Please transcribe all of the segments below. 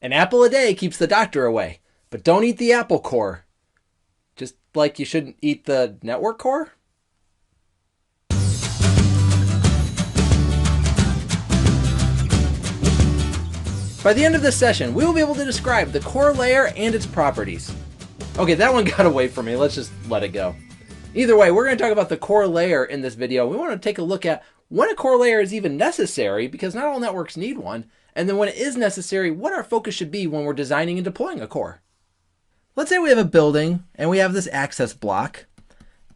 An apple a day keeps the doctor away, but don't eat the apple core. Just like you shouldn't eat the network core? By the end of this session, we will be able to describe the core layer and its properties. Okay, that one got away from me. Let's just let it go. Either way, we're going to talk about the core layer in this video. We want to take a look at when a core layer is even necessary, because not all networks need one, and then when it is necessary, what our focus should be when we're designing and deploying a core. Let's say we have a building and we have this access block,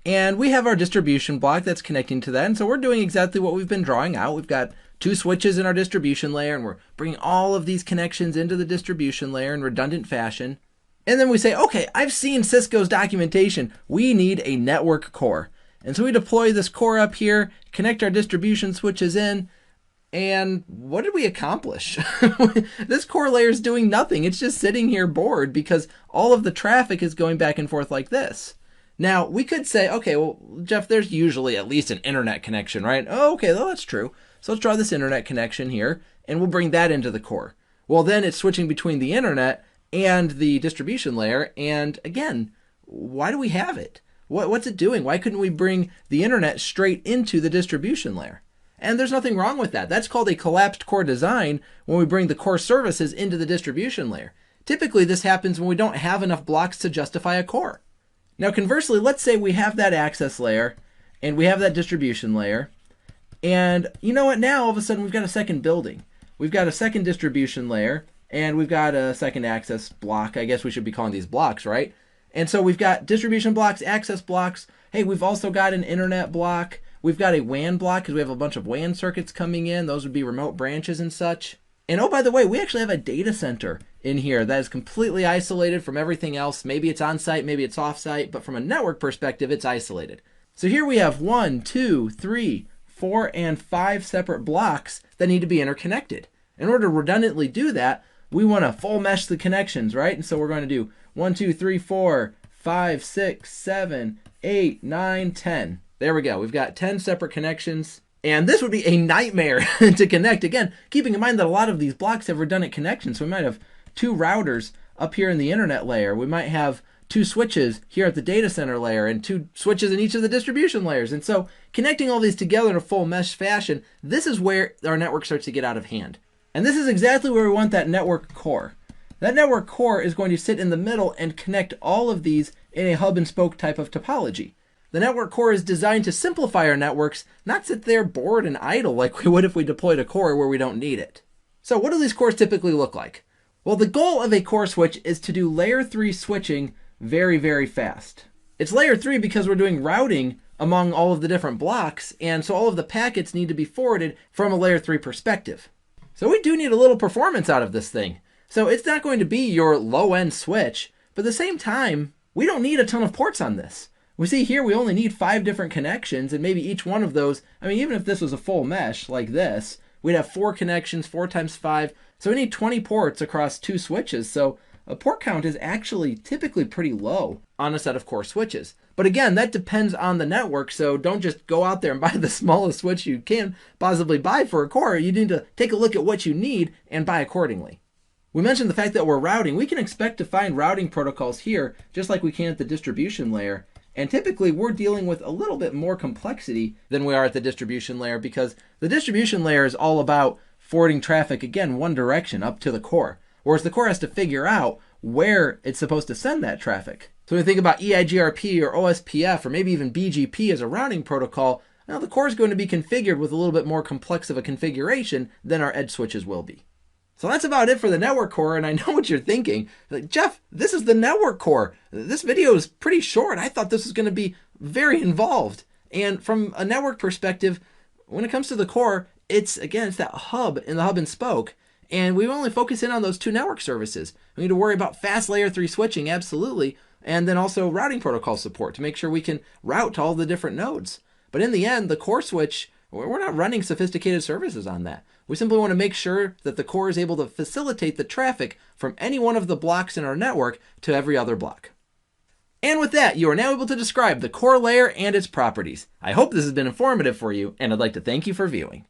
and we have our distribution block that's connecting to that. And so we're doing exactly what we've been drawing out. We've got two switches in our distribution layer, and we're bringing all of these connections into the distribution layer in redundant fashion. And then we say, okay, I've seen Cisco's documentation. We need a network core. And so we deploy this core up here, connect our distribution switches in, and what did we accomplish? This core layer is doing nothing. It's just sitting here bored because all of the traffic is going back and forth like this. Now, we could say, okay, well, Jeff, there's usually at least an internet connection, right? Oh, okay, well, that's true. So let's draw this internet connection here, and we'll bring that into the core. Well, then it's switching between the internet and the distribution layer. And again, why do we have it? What's it doing? Why couldn't we bring the internet straight into the distribution layer? And there's nothing wrong with that. That's called a collapsed core design when we bring the core services into the distribution layer. Typically, this happens when we don't have enough blocks to justify a core. Now, conversely, let's say we have that access layer and we have that distribution layer. And you know what? Now, all of a sudden, we've got a second building. We've got a second distribution layer, and we've got a second access block. I guess we should be calling these blocks, right? And so we've got distribution blocks, access blocks. Hey, we've also got an internet block. We've got a WAN block because we have a bunch of WAN circuits coming in. Those would be remote branches and such. And oh, by the way, we actually have a data center in here that is completely isolated from everything else. Maybe it's on-site, maybe it's off-site, but from a network perspective, it's isolated. So here we have 1, 2, 3, 4, and 5 separate blocks that need to be interconnected. In order to redundantly do that, we want to full mesh the connections, right? And so we're going to do 1, 2, 3, 4, 5, 6, 7, 8, 9, 10. There we go. We've got 10 separate connections. And this would be a nightmare to connect. Again, keeping in mind that a lot of these blocks have redundant connections. So we might have 2 routers up here in the internet layer. We might have 2 switches here at the data center layer and 2 switches in each of the distribution layers. And so connecting all these together in a full mesh fashion, this is where our network starts to get out of hand. And this is exactly where we want that network core. That network core is going to sit in the middle and connect all of these in a hub and spoke type of topology. The network core is designed to simplify our networks, not sit there bored and idle like we would if we deployed a core where we don't need it. So what do these cores typically look like? Well, the goal of a core switch is to do layer 3 switching very, very fast. It's layer 3 because we're doing routing among all of the different blocks, and so all of the packets need to be forwarded from a layer 3 perspective. So we do need a little performance out of this thing. So it's not going to be your low-end switch, but at the same time, we don't need a ton of ports on this. We see here we only need 5 different connections, and maybe each one of those, I mean, even if this was a full mesh like this, we'd have 4 connections, 4 times 5. So we need 20 ports across 2 switches. So a port count is actually typically pretty low on a set of core switches. But again, that depends on the network. So don't just go out there and buy the smallest switch you can possibly buy for a core. You need to take a look at what you need and buy accordingly. We mentioned the fact that we're routing. We can expect to find routing protocols here, just like we can at the distribution layer. And typically we're dealing with a little bit more complexity than we are at the distribution layer, because the distribution layer is all about forwarding traffic, again, one direction up to the core. Whereas the core has to figure out where it's supposed to send that traffic. So when you think about EIGRP or OSPF or maybe even BGP as a routing protocol, now the core is going to be configured with a little bit more complex of a configuration than our edge switches will be. So that's about it for the network core, and I know what you're thinking. Like, Jeff, this is the network core. This video is pretty short. I thought this was going to be very involved. And from a network perspective, when it comes to the core, it's that hub in the hub and spoke. And we only focus in on those 2 network services. We need to worry about fast layer 3 switching, absolutely, and then also routing protocol support to make sure we can route to all the different nodes. But in the end, the core switch, we're not running sophisticated services on that. We simply want to make sure that the core is able to facilitate the traffic from any one of the blocks in our network to every other block. And with that, you are now able to describe the core layer and its properties. I hope this has been informative for you, and I'd like to thank you for viewing.